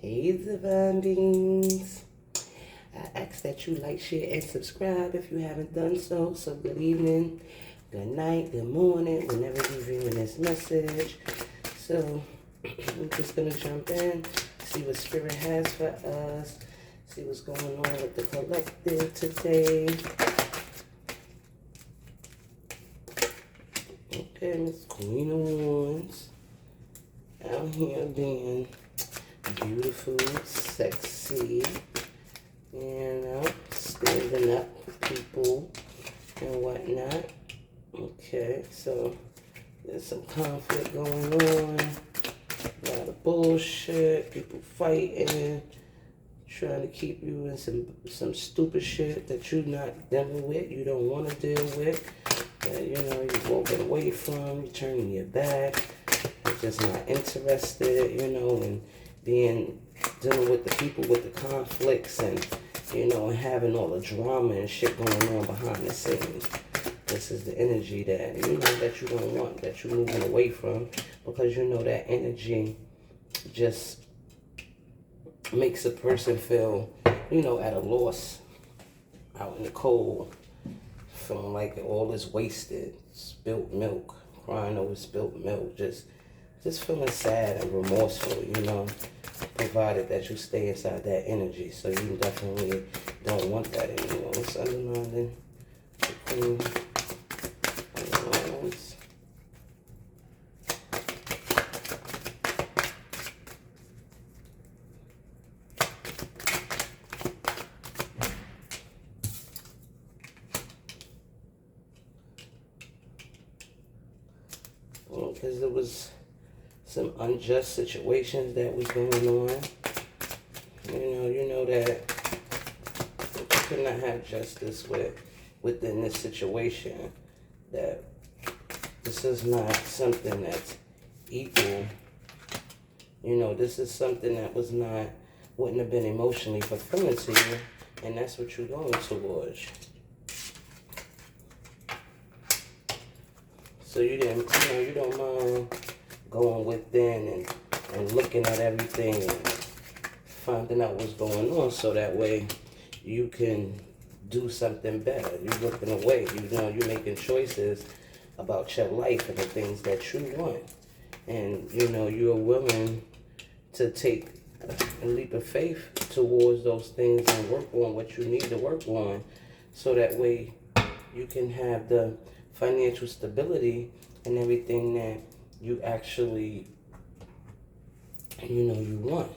Hey, divine beings. I ask that you like, share, and subscribe if you haven't done so. So good evening, good night, good morning, whenever you're viewing this message. So I'm just going to jump in, see what Spirit has for us, see what's going on with the collective today. Okay, Miss Queen of Wands out here being beautiful, sexy, standing up for people and whatnot. Okay, so there's some conflict going on, a lot of bullshit, people fighting, trying to keep you in some stupid shit that you're not dealing with, you don't want to deal with, that, you're walking away from, you're turning your back, you're just not interested, in dealing with the people with the conflicts and, and having all the drama and shit going on behind the scenes. This is the energy that, that you don't want, that you're moving away from, because that energy just makes a person feel, at a loss, out in the cold, feeling like all is wasted, spilt milk, crying over spilt milk, just feeling sad and remorseful, provided that you stay inside that energy. So you definitely don't want that anymore. What's underlining the Queen of Wands? Well, because there was some unjust situations that was going on. You know that you could not have justice within this situation. That this is not something that's equal. This is something that wouldn't have been emotionally fulfilling to you, and that's what you're going towards. So you don't mind going within and looking at everything and finding out what's going on, so that way you can do something better. You're looking away, you're making choices about your life and the things that you want. And, you're willing to take a leap of faith towards those things and work on what you need to work on, so that way you can have the financial stability and everything that you actually, you want.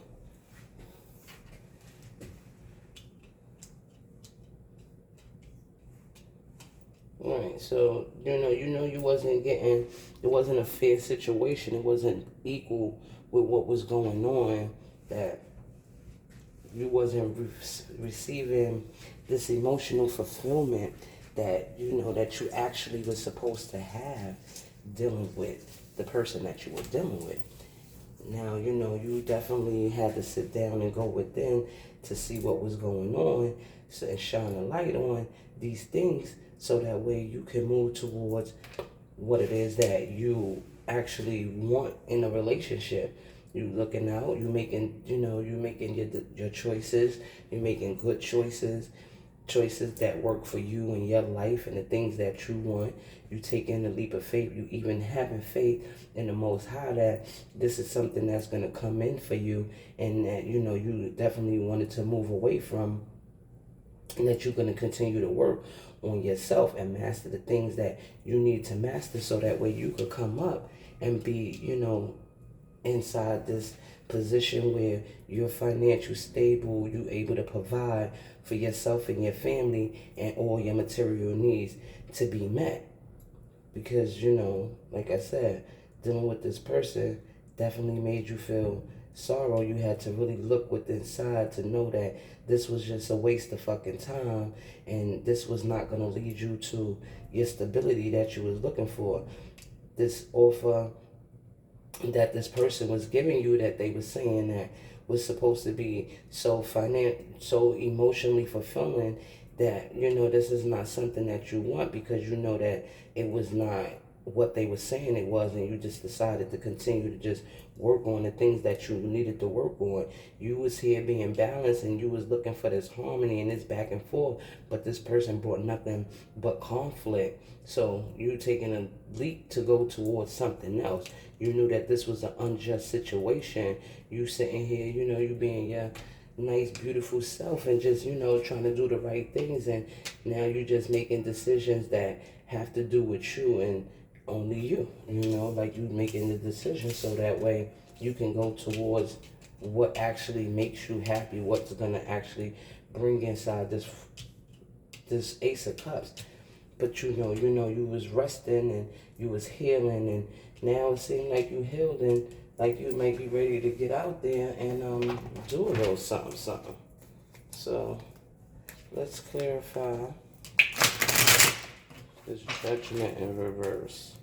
Alright, so, you wasn't getting, it wasn't a fair situation, it wasn't equal with what was going on, that you wasn't receiving this emotional fulfillment that, that you actually was supposed to have dealing with the person that you were dealing with. Now, you definitely had to sit down and go within to see what was going on, and shine a light on these things, so that way you can move towards what it is that you actually want in a relationship. You looking out, you making your choices, you're making good choices that work for you and your life and the things that you want. You taking a leap of faith, you even having faith in the Most High that this is something that's going to come in for you, and that, you definitely wanted to move away from, and that you're going to continue to work on yourself and master the things that you need to master, so that way you could come up and be, inside this position where you're financially stable, you're able to provide for yourself and your family and all your material needs to be met. Because, like I said, dealing with this person definitely made you feel sorrow. You had to really look within inside to know that this was just a waste of fucking time, and this was not going to lead you to your stability that you was looking for. This offer that this person was giving you, that they were saying that was supposed to be so emotionally fulfilling, that this is not something that you want, because that it was not what they were saying it was, and you just decided to continue to just work on the things that you needed to work on. You was here being balanced, and you was looking for this harmony and this back and forth, but this person brought nothing but conflict. So you taking a leap to go towards something else. You knew that this was an unjust situation. You sitting here, you know, you being your nice, beautiful self and just, you know, trying to do the right things, and now you just making decisions that have to do with you and only you, you know, like you making the decision so that way you can go towards what actually makes you happy, what's gonna actually bring inside this Ace of Cups. But you know, you was resting and you was healing, and now it seems like you healed and like you might be ready to get out there and do a little something. So let's clarify this Judgment in reverse.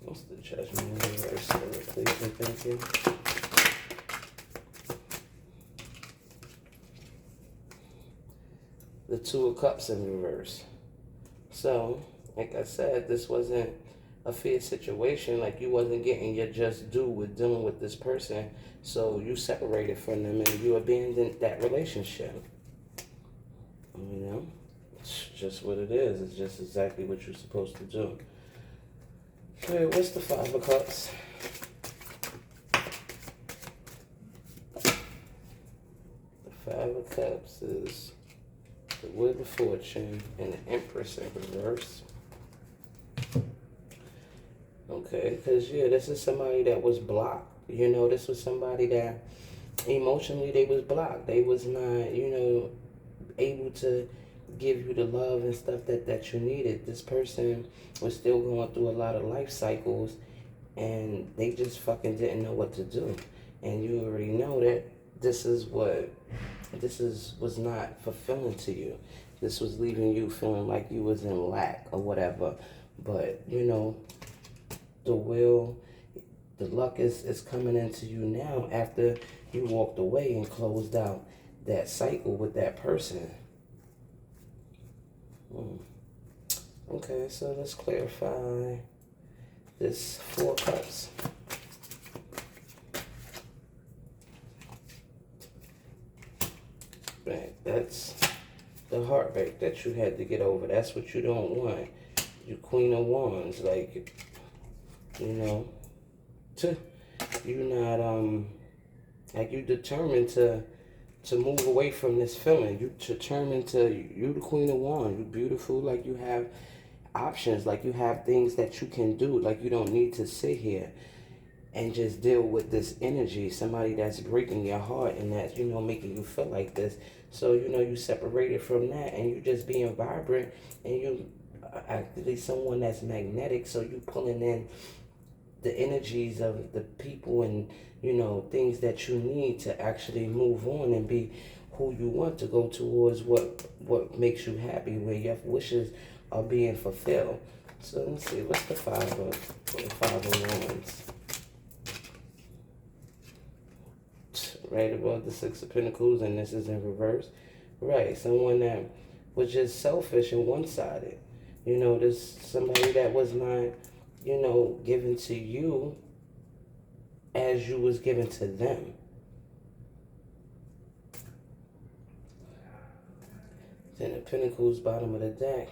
What's the Judgment in reverse? Please and thank you. The Two of Cups in reverse. So, like I said, this wasn't a fair situation. Like you wasn't getting your just due with dealing with this person. So you separated from them and you abandoned that relationship. You know, it's just what it is. It's just exactly what you're supposed to do. Okay, what's the Five of Cups? The Five of Cups is the Wheel of Fortune and the Empress in reverse. Okay, because yeah, this is somebody that was blocked. You know, this was somebody that emotionally they was blocked. They was not, you know, able to give you the love and stuff that you needed. This person was still going through a lot of life cycles, and they just fucking didn't know what to do. And you already know that was not fulfilling to you. This was leaving you feeling like you was in lack or whatever. But you know, the luck is coming into you now after you walked away and closed out that cycle with that person. Okay, so let's clarify this Four Cups. Right, that's the heartbreak that you had to get over. That's what you don't want. You Queen of Wands, like, you know, you're not like you determined to move away from this feeling. You determined you the Queen of Wands. You beautiful, like you have options, like you have things that you can do. Like you don't need to sit here and just deal with this energy. Somebody that's breaking your heart and that's, you know, making you feel like this. So, you know, you separated from that and you just being vibrant and you actually someone that's magnetic. So you pulling in the energies of the people and, you know, things that you need to actually move on and be who you want to go towards, what makes you happy, where your wishes are being fulfilled. So let's see, what's the Five of Wands? Right above the Six of Pentacles, and this is in reverse. Right, someone that was just selfish and one-sided. You know, there's somebody that was not, you know, given to you as you was given to them. Ten of Pentacles, bottom of the deck.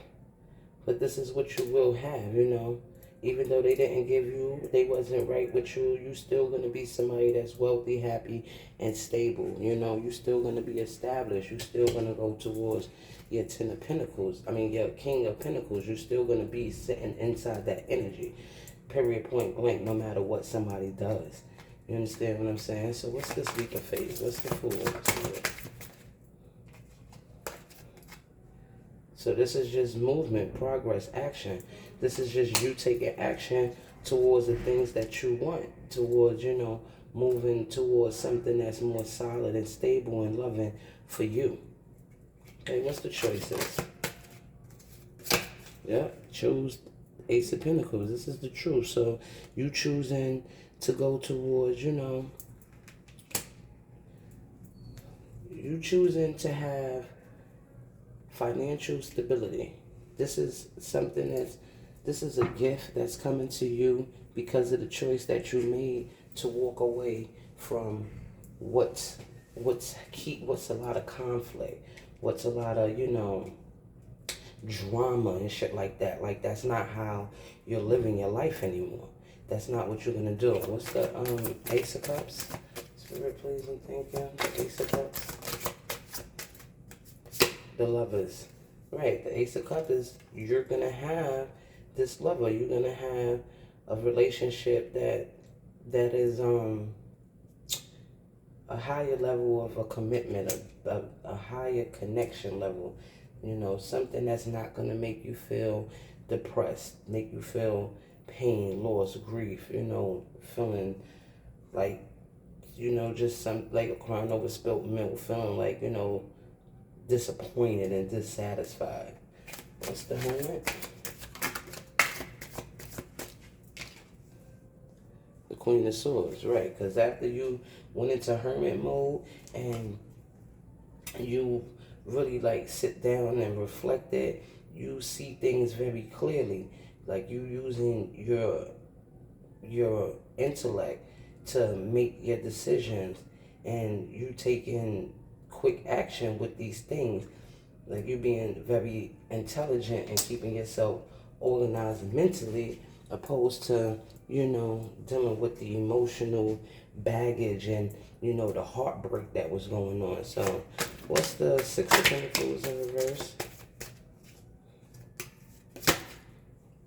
But this is what you will have, you know. Even though they didn't give you, they wasn't right with you, you still going to be somebody that's wealthy, happy, and stable. You know, you still going to be established. You still going to go towards your Ten of Pentacles. I mean, your King of Pentacles. You're still going to be sitting inside that energy. Period, point blank, no matter what somebody does. You understand what I'm saying? So what's this leap of faith? What's the Fool? So this is just movement, progress, action. This is just you taking action towards the things that you want, towards, you know, moving towards something that's more solid and stable and loving for you. Okay, what's the choices? Yeah, choose Ace of Pentacles. This is the truth. So you choosing to go towards, you know, You choosing to have financial stability. This is something this is a gift that's coming to you because of the choice that you made to walk away from what's a lot of conflict, what's a lot of, drama and shit like that. Like, that's not how you're living your life anymore. That's not what you're gonna do. What's the Ace of Cups? Spirit, please and thank you. The Ace of Cups. The Lovers. Right, the Ace of Cups is you're gonna have this lover. You're gonna have a relationship that is a higher level of a commitment, a higher connection level. Something that's not gonna make you feel depressed, make you feel pain, loss, grief, feeling like, just like a crying over spilt milk, feeling like, disappointed and dissatisfied. What's the Hermit? The Queen of Swords, right? Because after you went into hermit mode and you really like sit down and reflect it, you see things very clearly. Like, you using your intellect to make your decisions, and you taking quick action with these things. Like, you being very intelligent and keeping yourself organized mentally, opposed to, dealing with the emotional baggage and, the heartbreak that was going on. So, what's the Six of Pentacles in reverse?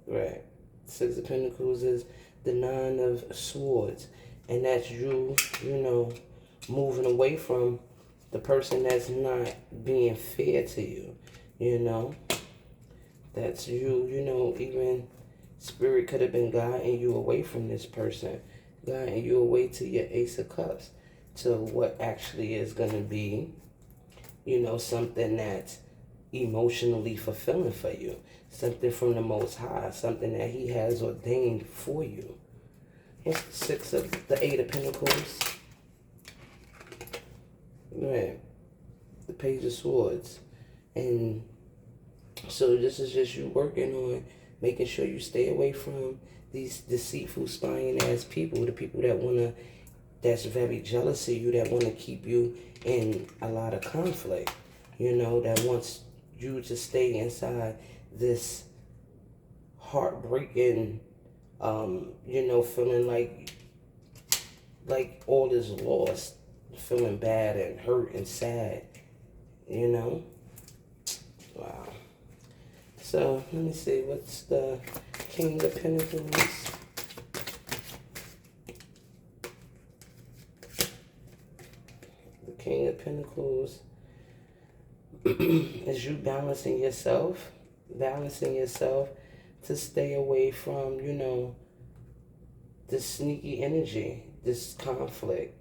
Right. Six of Pentacles is the Nine of Swords. And that's you, moving away from the person that's not being fair to you, That's you, even Spirit could have been guiding you away from this person, guiding you away to your Ace of Cups, to what actually is going to be, something that's emotionally fulfilling for you, something from the Most High, something that He has ordained for you. It's the Eight of Pentacles. Right. The Page of Swords. And so this is just you working on making sure you stay away from these deceitful, spying ass people, the people that's very jealous of you, that want to keep you in a lot of conflict, that wants you to stay inside this heartbreaking, feeling like all is lost, feeling bad and hurt and sad, Wow. So, let me see, what's the King of Pentacles? The King of Pentacles is you balancing yourself to stay away from, this sneaky energy, this conflict,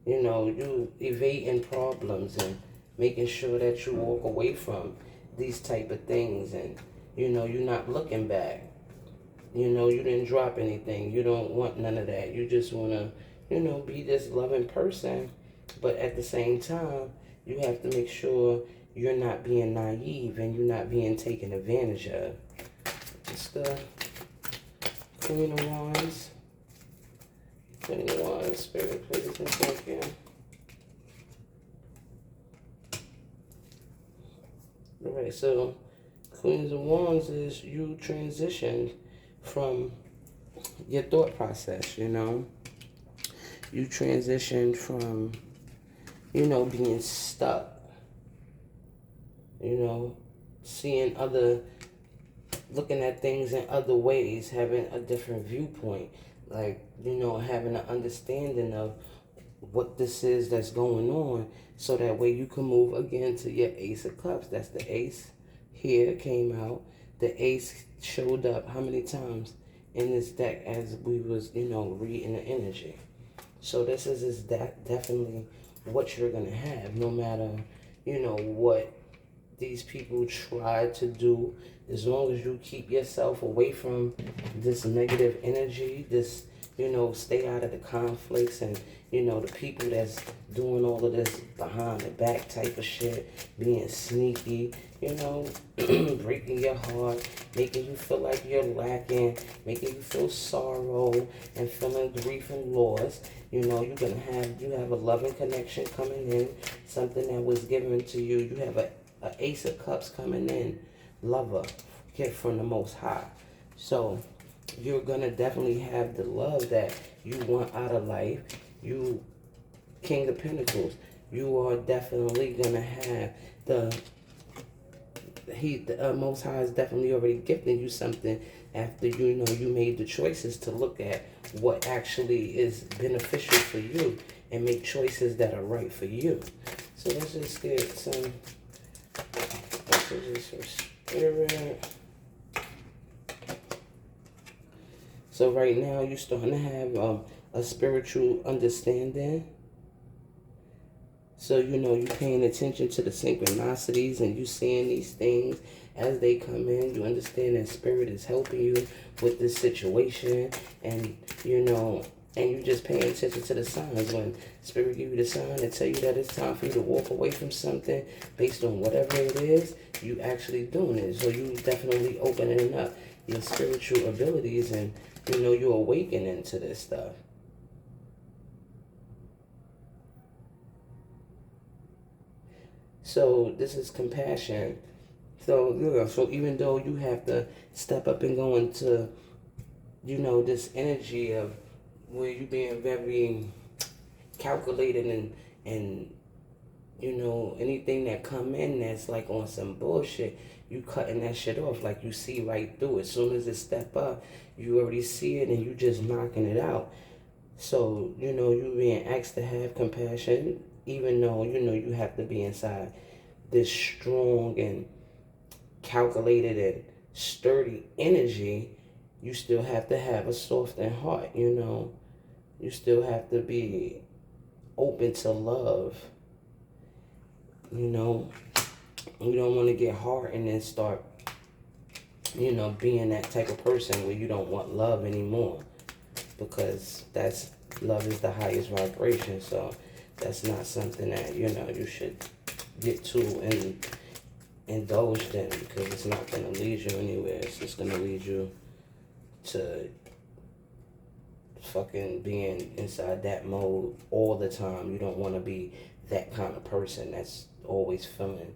you evading problems and making sure that you walk away from these type of things, and, you're not looking back. You didn't drop anything. You don't want none of that. You just want to, be this loving person, but at the same time, you have to make sure you're not being naive and you're not being taken advantage of. It's the Queen of Wands. Queen of Wands, Spirit, please and thank you. Alright, so Queens of Wands is you transitioned from your thought process, You transitioned from, being stuck. Seeing looking at things in other ways, having a different viewpoint, like, having an understanding of what this is that's going on, so that way you can move again to your Ace of Cups. That's the Ace here came out. The Ace showed up how many times in this deck as we was, reading the energy. So this is definitely what you're going to have, no matter, what these people try to do. As long as you keep yourself away from this negative energy, this, stay out of the conflicts and, the people that's doing all of this behind the back type of shit, being sneaky, breaking your heart, making you feel like you're lacking, making you feel sorrow and feeling grief and loss. You have a loving connection coming in, something that was given to you. You have a Ace of Cups coming in, lover, gift from the Most High. So you're going to definitely have the love that you want out of life. You, King of Pentacles, you are definitely going to have the Most High is definitely already gifting you something after, you made the choices to look at what actually is beneficial for you and make choices that are right for you. So let's just get some messages for spirit. So right now you're starting to have a spiritual understanding. So, you're paying attention to the synchronicities and you seeing these things as they come in. You understand that spirit is helping you with this situation. And, and you just paying attention to the signs. When spirit give you the sign and tell you that it's time for you to walk away from something based on whatever it is, you actually doing it. So you definitely opening up your spiritual abilities and, you're awakening to this stuff. So this is compassion. So even though you have to step up and go into, this energy of where you being very calculated and anything that come in that's like on some bullshit, you cutting that shit off. Like you see right through it. As soon as it step up, you already see it and you just knocking it out. So, you being asked to have compassion, even though, you have to be inside this strong and calculated and sturdy energy, you still have to have a softened heart, You still have to be open to love. You don't want to get hard and then start, being that type of person where you don't want love anymore. Because love is the highest vibration. So that's not something that, you should get too indulged in, because it's not going to lead you anywhere. It's just going to lead you to fucking being inside that mode all the time. You don't want to be that kind of person that's always feeling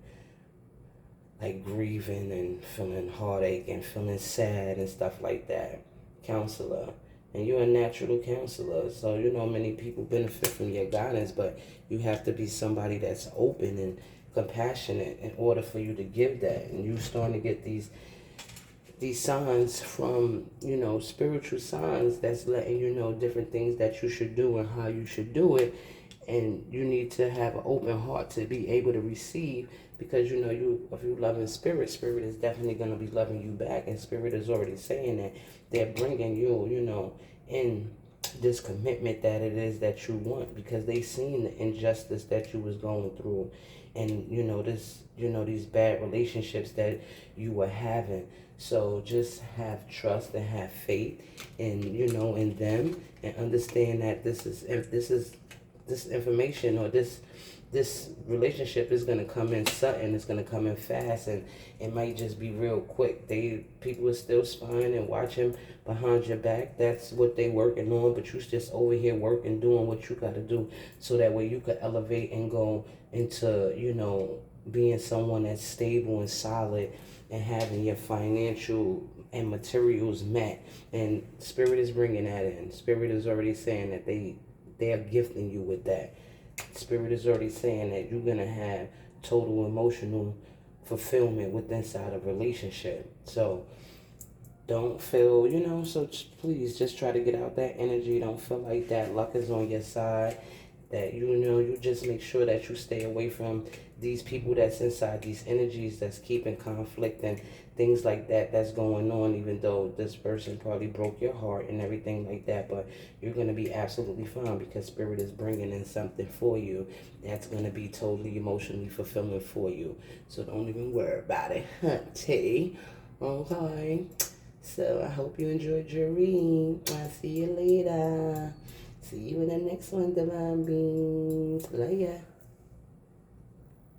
like grieving and feeling heartache and feeling sad and stuff like that. Counselor. And you're a natural counselor. So, many people benefit from your guidance, but you have to be somebody that's open and compassionate in order for you to give that. And you starting to get these signs from, spiritual signs that's letting you know different things that you should do and how you should do it. And you need to have an open heart to be able to receive, because, if you loving spirit is definitely going to be loving you back. And spirit is already saying that they're bringing you, in this commitment that it is that you want, because they seen the injustice that you was going through, and these bad relationships that you were having. So just have trust and have faith in in them, and understand that this information or this relationship is going to come in sudden. It's going to come in fast, and it might just be real quick. People are still spying and watching behind your back. That's what they working on, but you just over here working, doing what you got to do, so that way you could elevate and go into being someone that's stable and solid and having your financial and materials met. And spirit is bringing that in. Spirit is already saying that they are gifting you with that. Spirit is already saying that you're going to have total emotional fulfillment within inside a relationship. So don't feel, so please just try to get out that energy. Don't feel like that luck is on your side. That, you just make sure that you stay away from these people that's inside these energies that's keeping conflict and things like that that's going on, even though this person probably broke your heart and everything like that. But you're going to be absolutely fine, because spirit is bringing in something for you that's going to be totally emotionally fulfilling for you. So don't even worry about it, hunty. Okay. So I hope you enjoyed your reading. I'll see you later. See you in the next one, Divine Beings. Love ya.